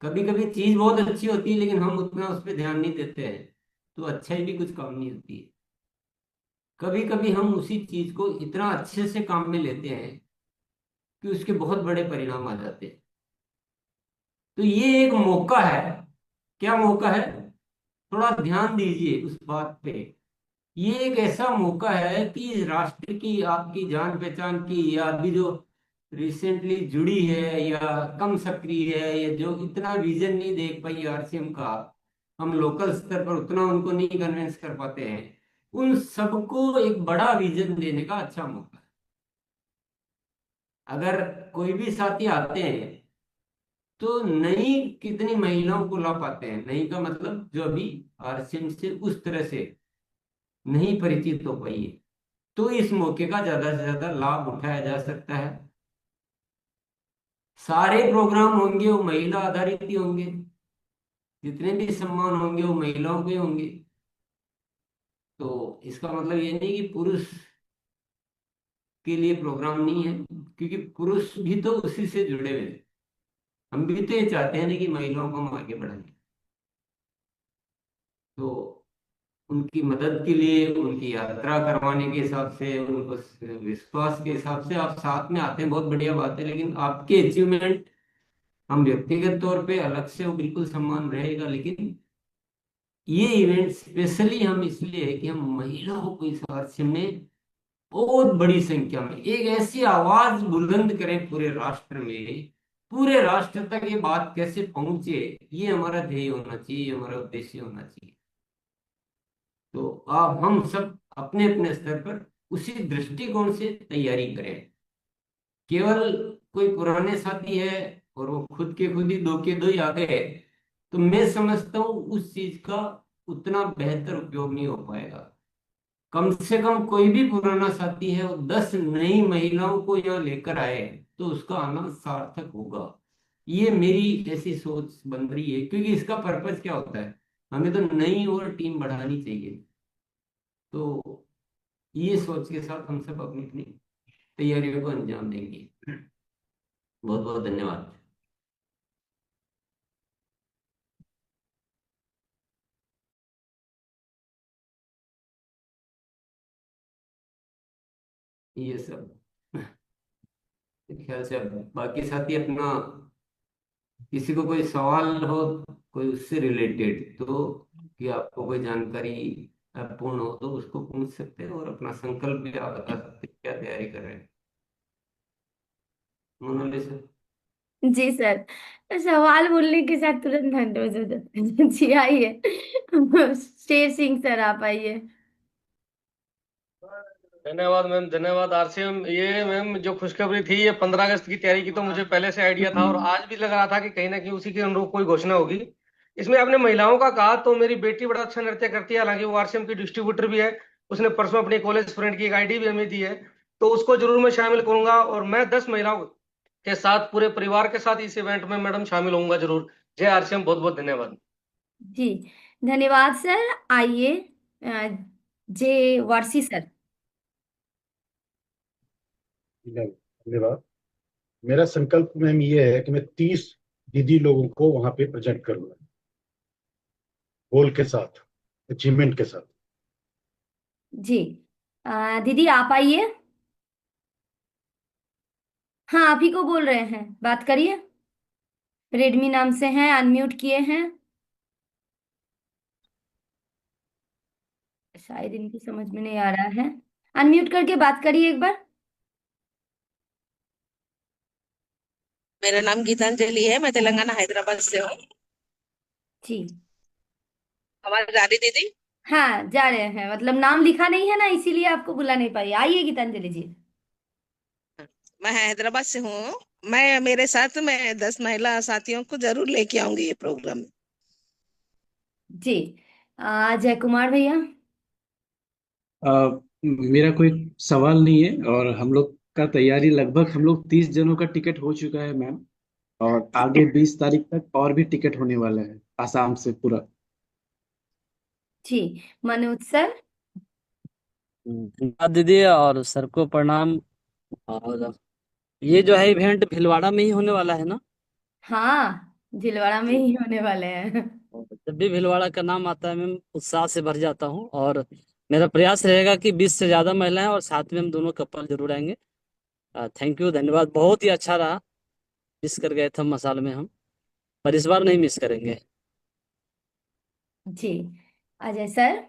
कभी कभी चीज बहुत अच्छी होती है लेकिन हम उतना उस पर ध्यान नहीं देते हैं, तो अच्छाई भी कुछ काम नहीं होती है। कभी कभी हम उसी चीज को इतना अच्छे से काम में लेते हैं कि उसके बहुत बड़े परिणाम आ जाते हैं। तो ये एक मौका है। क्या मौका है? थोड़ा ध्यान दीजिए उस बात पे। ये एक ऐसा मौका है कि राष्ट्र की, आपकी जान पहचान की, या अभी जो रिसेंटली जुड़ी है या कम सक्रिय है, या जो इतना विजन नहीं देख पाई आरसीएम का, हम लोकल स्तर पर उतना उनको नहीं कन्विंस कर पाते हैं, उन सबको एक बड़ा विजन देने का अच्छा मौका है। अगर कोई भी साथी आते हैं तो नई कितनी महिलाओं को ला पाते हैं, नई का मतलब जो अभी आरसीएम से उस तरह से नहीं परिचित हो पाई है, तो इस मौके का ज्यादा से ज्यादा लाभ उठाया जा सकता है। सारे प्रोग्राम होंगे वो महिला आधारित ही होंगे, जितने भी सम्मान होंगे वो महिलाओं के होंगे। तो इसका मतलब ये नहीं कि पुरुष के लिए प्रोग्राम नहीं है, क्योंकि पुरुष भी तो उसी से जुड़े हुए हैं। हम भी तो ये चाहते हैं ना कि महिलाओं को हम आगे बढ़ाएं। तो उनकी मदद के लिए, उनकी यात्रा करवाने के हिसाब से, उनको विश्वास के हिसाब से आप साथ में आते हैं, बहुत बढ़िया बात है। लेकिन आपके अचीवमेंट हम व्यक्तिगत तौर पे अलग से, वो बिल्कुल सम्मान रहेगा, लेकिन ये इवेंट स्पेशली हम इसलिए है कि हम महिलाओं को इस हादसे में बहुत बड़ी संख्या में एक ऐसी आवाज बुलंद करें पूरे राष्ट्र में, पूरे राष्ट्र तक ये बात कैसे पहुंचे, ये हमारा ध्येय होना चाहिए, हमारा उद्देश्य होना चाहिए। तो आप हम सब अपने अपने स्तर पर उसी दृष्टिकोण से तैयारी करें। केवल कोई पुराने साथी है और वो खुद के खुद ही दो के दो ही आ गए, तो मैं समझता हूँ उस चीज का उतना बेहतर उपयोग नहीं हो पाएगा। कम से कम कोई भी पुराना साथी है वो 10 नई महिलाओं को यहाँ लेकर आए, तो उसका आना सार्थक होगा। ये मेरी ऐसी सोच बन रही है, क्योंकि इसका पर्पज क्या होता है, हमें तो नई और टीम बढ़ानी चाहिए। तो ये सोच के साथ हम सब अपनी अपनी तैयारियों को अंजाम देंगे। बहुत बहुत धन्यवाद। ये सब ख्याल से अब बाकी साथी अपना, किसी को कोई सवाल हो कोई उससे रिलेटेड, तो कि आपको कोई जानकारी पूर्ण हो तो उसको पूछ सकते हैं, और अपना संकल्प भी आप बता सकते हैं क्या तैयारी कर रहे हैं। मोनालिसा। जी सर। सवाल बोलने के साथ तुरंत धन्यवाद हो जाता है। जी आइए। शेर सिंह सर आप आइए। धन्यवाद मैम, धन्यवाद आरसीएम। ये मैम जो खुशखबरी थी, ये 15 अगस्त की तैयारी की तो मुझे पहले से आइडिया था, और आज भी लग रहा था कि कहीं ना कहीं उसी के अनुरूप कोई घोषणा होगी। इसमें आपने महिलाओं का कहा, तो मेरी बेटी बड़ा अच्छा नृत्य करती है, हालांकि वो आरसीएम की डिस्ट्रीब्यूटर भी है। उसने परसों अपनी कॉलेज फ्रेंड की एक आईडी भी हमें दी है, तो उसको जरूर मैं शामिल करूंगा। और मैं 10 महिलाओं के साथ, पूरे परिवार के साथ इस इवेंट में मैडम शामिल होऊंगा जरूर। जय आरसीएम, बहुत बहुत धन्यवाद। जी धन्यवाद सर। आइए अ, जे वारसी सर। धन्यवाद। मेरा संकल्प मैम ये है कि मैं 30 दीदी लोगों को वहां पे प्रेजेंट करूंगा, गोल के साथ, अचीवमेंट के साथ। जी दीदी आप आइए। हाँ आप ही को बोल रहे हैं, बात करिए। रेडमी नाम से हैं, अनम्यूट किए हैं। शायद इनकी समझ में नहीं आ रहा है। अनम्यूट करके बात करिए एक बार। मेरा नाम गीतांजलि है, मैं तेलंगाना हैदराबाद से हूँ। जी हमारी रानी दीदी। हाँ जा रहे हैं, मतलब नाम लिखा नहीं है ना, इसीलिए आपको बुला नहीं पाई। आइए गीतांजलि जी। मैं हैदराबाद से हूँ। मैं मेरे साथ मैं 10 महिला साथियों को जरूर लेके आऊंगी ये प्रोग्राम में। जी जय कुमार भैया। मेरा कोई सवाल नहीं है, और हम लोग का तैयारी लगभग, हम लोग 30 जनों का टिकट हो चुका है मैम। और आगे 20 तारीख तक और भी टिकट होने वाला है, आसाम से पूरा। जी मनोज सर। धन्यवाद दीदी, और सर को प्रणाम। और ये जो है इवेंट भीलवाड़ा में ही होने वाला है ना? हाँ झिलवाड़ा में ही होने वाले हैं। और जब भी भीलवाड़ा का नाम आता है मैम उत्साह से भर जाता हूँ, और मेरा प्रयास रहेगा कि 20 से ज्यादा महिलाएं और साथ में हम दोनों कपल जरूर आएंगे। थैंक यू, धन्यवाद, बहुत ही अच्छा रहा। मिस कर गए थे मसाल में हम, पर इस बार नहीं मिस करेंगे। जी, अजय सर।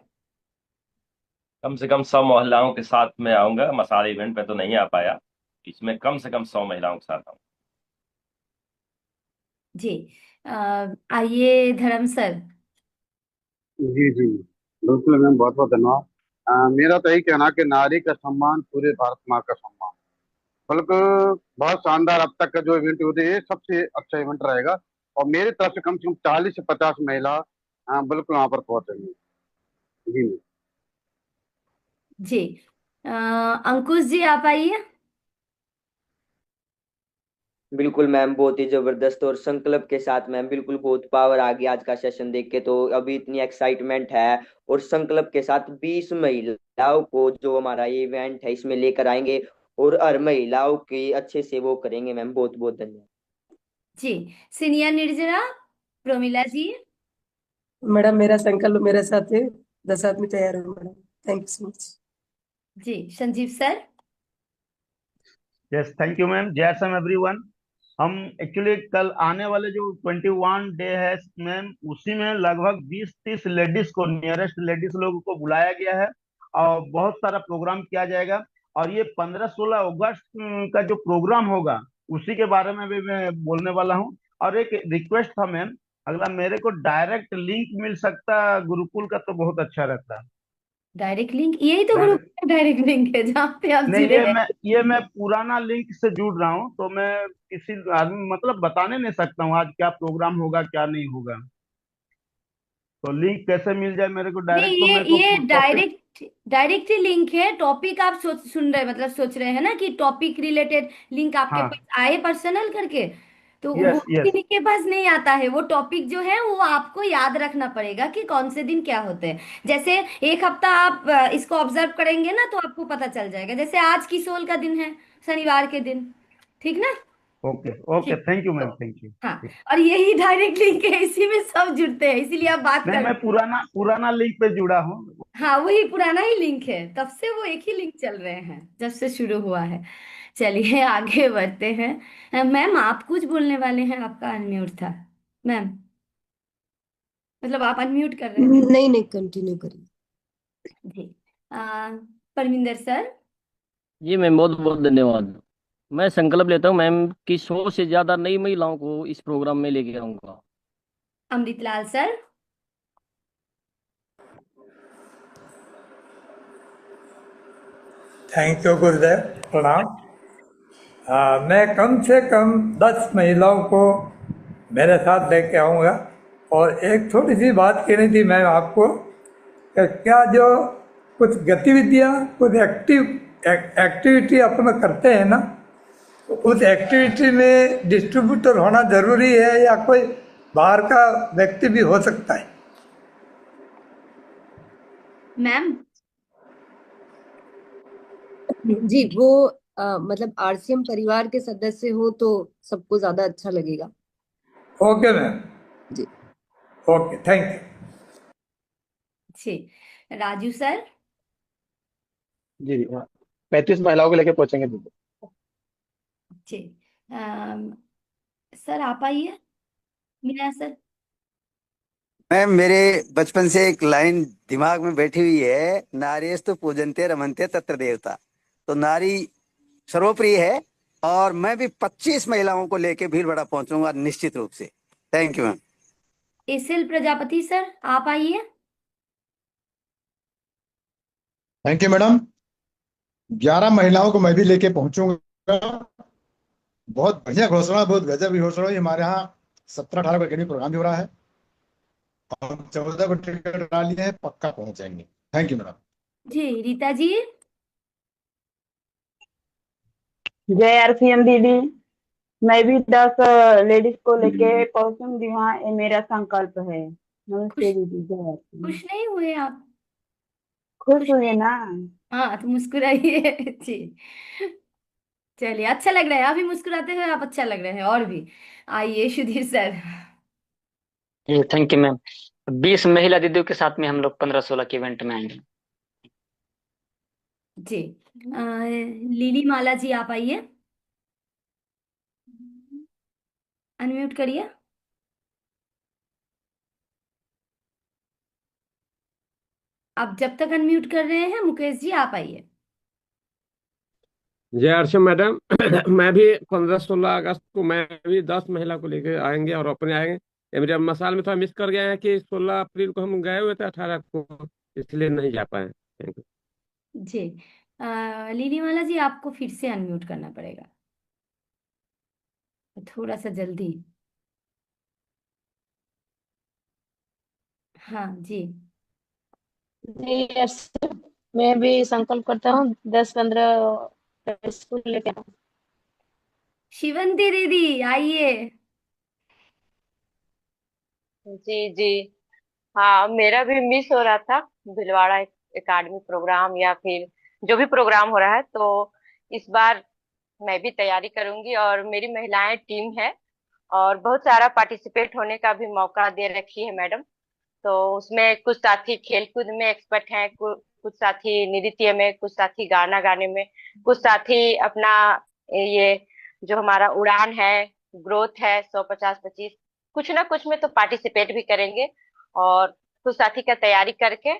कम से कम 100 महिलाओं के साथ में आऊंगा। मसाले इवेंट में तो नहीं आ पाया, इसमें कम से कम 100 महिलाओं के साथ आऊंगा। जी, आइए धर्म सर। जी जी, बिल्कुल मैम, बहुत बहुत धन्यवाद। मेरा तो यही कहना कि नारी का सम्मान पूरे भारत माँ का सम्मान। बल्कि बहुत शानदार अब तक का जो इवेंट होते हैं, सबसे अच्छा इवेंट रहेगा। और मेरी तरफ से कम 40 से 50 महिला बिल्कुल वहां पर पहुंचेंगी। जी मैम। जी, अंकुश जी आप आइए। बिल्कुल मैम, बहुत ही जबरदस्त और संकल्प के साथ मैम, बिल्कुल बहुत पावर आ गई आज का सेशन देख के, तो अभी इतनी एक्साइटमेंट है। और संकल्प के साथ 20 महिलाओं को जो हमारा ये इवेंट है इसमें लेकर आएंगे, और हर महिलाओं की अच्छे से वो करेंगे मैम। बहुत बहुत धन्यवाद। जी, सीनियर निर्जरा प्रोमिला जी। मैडम मेरा संकल्प मेरे साथ है, 10 आदमी तैयार हो madam. Thank you so much. जी, Sanjeev sir. Yes, thank you ma'am. जय सम एवरीवन। हम एक्चुअली कल आने वाले जो 21 डे है मैम, उसी में लगभग 20-30 लेडीज को, नियरेस्ट लेडीज लोगों को बुलाया गया है, और बहुत सारा प्रोग्राम किया जाएगा। और ये 15-16 अगस्त का जो प्रोग्राम होगा, उसी के बारे में भी मैं बोलने वाला हूँ। और एक रिक्वेस्ट था मैम, अगला मेरे को डायरेक्ट लिंक मिल सकता गुरुकुल का तो बहुत अच्छा रहता। डायरेक्ट लिंक, यही तो ग्रुप डायरेक्ट का डायरेक्ट लिंक है जहाँ पे आप नहीं, जुड़े हैं। ये मैं पुराना लिंक से जुड़ रहा हूँ, तो मैं किसी आदमी मतलब बताने नहीं सकता हूँ आज क्या प्रोग्राम होगा क्या नहीं होगा। तो लिंक कैसे मिल जाए मेरे को नहीं, डायरेक्ट? तो मेरे को ये टॉपिक। डायरेक्ट ही लिंक है। टॉपिक आप सुन रहे, मतलब सोच रहे हैं ना कि टॉपिक रिलेटेड लिंक आपके हाँ, पास आए पर्सनल करके, तो वो यस यस। किसी के पास नहीं आता है। वो टॉपिक जो है वो आपको याद रखना पड़ेगा कि कौन से दिन क्या होते हैं। जैसे एक हफ्ता आप इसको ऑब्जर्व करेंगे ना तो आपको पता चल जाएगा। जैसे आज किसोल का दिन है, शनिवार के दिन, ठीक ना? ओके ओके, ठीक। थैंक यू मैम, तो थैंक यू। हाँ, और यही डायरेक्ट लिंक है, इसी में सब जुड़ते हैं, इसीलिए आप बात नहीं, कर। मैं पुराना लिंक पे जुड़ा हूँ। हाँ, वही पुराना ही लिंक है, तब से वो एक ही लिंक चल रहे हैं जब से शुरू हुआ है। चलिए आगे बढ़ते हैं। मैम आप कुछ बोलने वाले हैं, आपका अनम्यूट था मैम, मतलब आप अनम्यूट कर रहे थे। नहीं नहीं, कंटिन्यू करिए। जी, परमिंदर सर। जी मैम, बहुत बहुत धन्यवाद। मैं संकल्प लेता हूँ मैम कि 100 से ज्यादा नई महिलाओं को इस प्रोग्राम में लेके आऊंगा। अमृतलाल सर। थैंक यू गुरुदेव, प्रणाम। मैं कम से कम 10 महिलाओं को मेरे साथ लेके आऊँगा। और एक छोटी सी बात कहनी थी मैं आपको, कि क्या जो कुछ गतिविधियाँ, कुछ एक्टिविटी अपन करते हैं ना, तो उस एक्टिविटी में डिस्ट्रीब्यूटर होना जरूरी है या कोई बाहर का व्यक्ति भी हो सकता है? मैम जी, वो मतलब आरसीएम परिवार के सदस्य हो तो सबको ज्यादा अच्छा लगेगा। Okay ma'am. जी, ओके, थैंक यू। जी, राजू सर। जी 35 महिलाओं को लेके पहुंचेंगे दीदी। जी, सर आप आइए। मीना सर। मैम मेरे बचपन से एक लाइन दिमाग में बैठी हुई है, नारीस्तु पूजन्ते रमन्ते तत्र देवता। तो नारी सर्वप्रिय है, और मैं भी 25 महिलाओं को लेके भीलवाड़ा पहुंचूंगा निश्चित रूप से। Thank you ma'am. SL Prajapati sir आप आइए। Thank you madam. 11 महिलाओं को मैं भी लेके पहुंचूंगा। बहुत बढ़िया घोषणा, बहुत गजब की घोषणा हुई। हमारे यहाँ 17-18 को अकेडमी प्रोग्राम भी हो रहा है, और 14 को टिकट करा लिए हैं, पक्का पहुंच जाएंगे। Thank you madam. जी, रीता जी। जय आरसीएम दीदी, मैं भी 10 लेडीज को लेके पहुंचूंगी वहाँ, ये मेरा संकल्प है। नमस्ते दीदी, जय आरसीएम। खुश नहीं हुए आप? खुश हुए ना? हाँ तो मुस्कुराइए। जी, चलिए अच्छा लग रहा है, अभी मुस्कुराते हुए आप अच्छा लग रहे हैं और भी। आइए सुधीर सर। जी थैंक यू मैम। 20 महिला दीदियों के साथ में हम लोग 15-16 के इवेंट में आएंगे। जी लिली माला जी आप आइए, अनम्यूट करिए। आप जब तक अनम्यूट कर रहे हैं मुकेश जी आप आइए। जय अर्चना मैडम मैं भी 15-16 अगस्त को मैं भी 10 महिला को लेकर आएंगे और अपने आएंगे। ये मेरे मसाल में थोड़ा मिस कर गए हैं कि 16 अप्रैल को हम गए हुए थे 18 को, इसलिए नहीं जा पाए। Thank you. जी लिली माला जी आपको फिर से अनम्यूट करना पड़ेगा, थोड़ा सा जल्दी। हाँ जी जी यस, मैं भी संकल्प करता हूँ 10-15 स्कूल लेके आऊँ। शिवंती दीदी आइए। जी जी। हाँ, मेरा भी मिस हो रहा था भीलवाड़ा एकेडमी प्रोग्राम या फिर जो भी प्रोग्राम हो रहा है, तो इस बार मैं भी तैयारी करूंगी और मेरी महिलाएं टीम है और बहुत सारा पार्टिसिपेट होने का भी मौका दे रखी है मैडम। तो उसमें कुछ साथी खेलकूद में एक्सपर्ट हैं, कुछ साथी नृत्य में, कुछ साथी गाना गाने में, कुछ साथी अपना ये जो हमारा उड़ान है, ग्रोथ है 100-50-25, कुछ ना कुछ में तो पार्टिसिपेट भी करेंगे। और कुछ साथी का तैयारी करके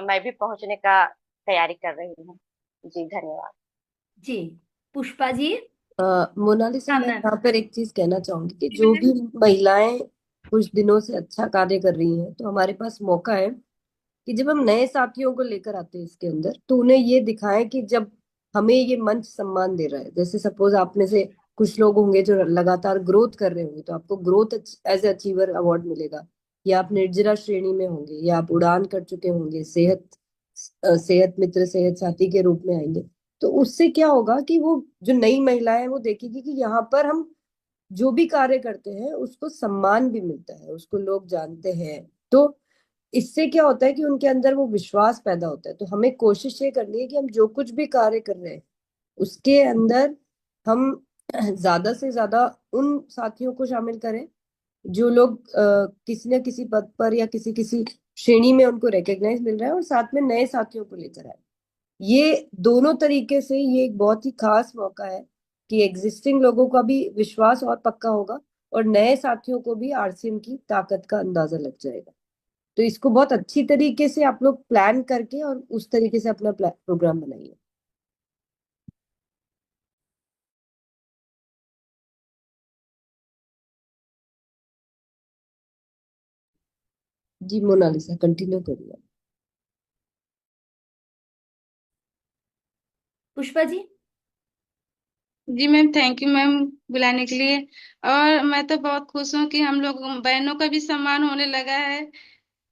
मैं भी पहुंचने का तैयारी कर रही हूँ। जी धन्यवाद। जी पुष्पा जी। मोनालिसा, हाँ मैं मैम। यहाँ पर एक चीज कहना चाहूंगी कि जो भी महिलाएं कुछ दिनों से अच्छा कार्य कर रही हैं, तो हमारे पास मौका है कि जब हम नए साथियों को लेकर आते हैं इसके अंदर, तो उन्हें ये दिखाएं कि जब हमें ये मंच सम्मान दे रहा है, जैसे सपोज आप में से कुछ लोग होंगे जो लगातार ग्रोथ कर रहे होंगे, तो आपको growth as a achiever award मिलेगा, या आप निर्जरा श्रेणी में होंगे, या आप उड़ान कर चुके होंगे, सेहत मित्र, सेहत साथी के रूप में आएंगे। तो उससे क्या होगा कि वो जो नई महिला है वो देखेगी कि यहाँ पर हम जो भी कार्य करते हैं उसको सम्मान भी मिलता है, उसको लोग जानते हैं। तो इससे क्या होता है कि उनके अंदर वो विश्वास पैदा होता है। तो हमें कोशिश ये करनी है कि हम जो कुछ भी कार्य कर रहे हैं उसके अंदर हम ज्यादा से ज्यादा उन साथियों को शामिल करें जो लोग किसी न किसी पद पर या किसी किसी श्रेणी में उनको रिकॉग्नाइज मिल रहा है, और साथ में नए साथियों को लेकर आए। ये दोनों तरीके से ये एक बहुत ही खास मौका है कि एग्जिस्टिंग लोगों का भी विश्वास और पक्का होगा और नए साथियों को भी आरसीएम की ताकत का अंदाजा लग जाएगा। तो इसको बहुत अच्छी तरीके से आप लोग प्लान करके और उस तरीके से अपना प्रोग्राम बनाइए। जी मोनालिसा कंटिन्यू करिए। पुष्पा जी। जी मैम, थैंक यू मैम बुलाने के लिए। और मैं तो बहुत खुश हूँ कि हम लोग बहनों का भी सम्मान होने लगा है,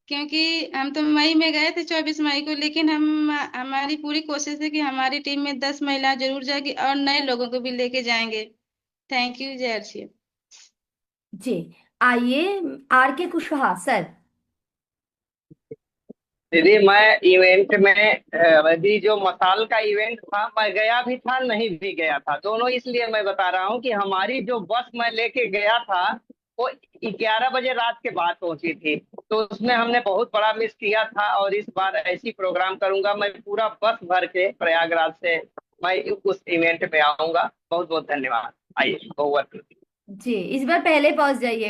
क्योंकि हम तो मई में गए थे 24 मई को, लेकिन हमारी पूरी कोशिश है कि हमारी टीम में 10 महिलाएं जरूर जाएगी और नए लोगों को भी लेके जाएंगे। Thank you. जय अर्चिया। जी आइए आर के कुशवाहा सर। दीदी मैं इवेंट में यदि जो मसाल का इवेंट था मैं गया भी था नहीं भी गया था, दोनों इसलिए मैं बता रहा हूँ कि हमारी जो बस मैं लेके गया था वो 11 बजे रात के बाद पहुंची थी, तो उसमें हमने बहुत बड़ा मिस किया था। और इस बार ऐसी प्रोग्राम करूंगा, मैं पूरा बस भर के प्रयागराज से मैं उस इवेंट में आऊंगा। बहुत बहुत धन्यवाद। आइए ओवर। जी इस बार पहले पहुंच जाइए।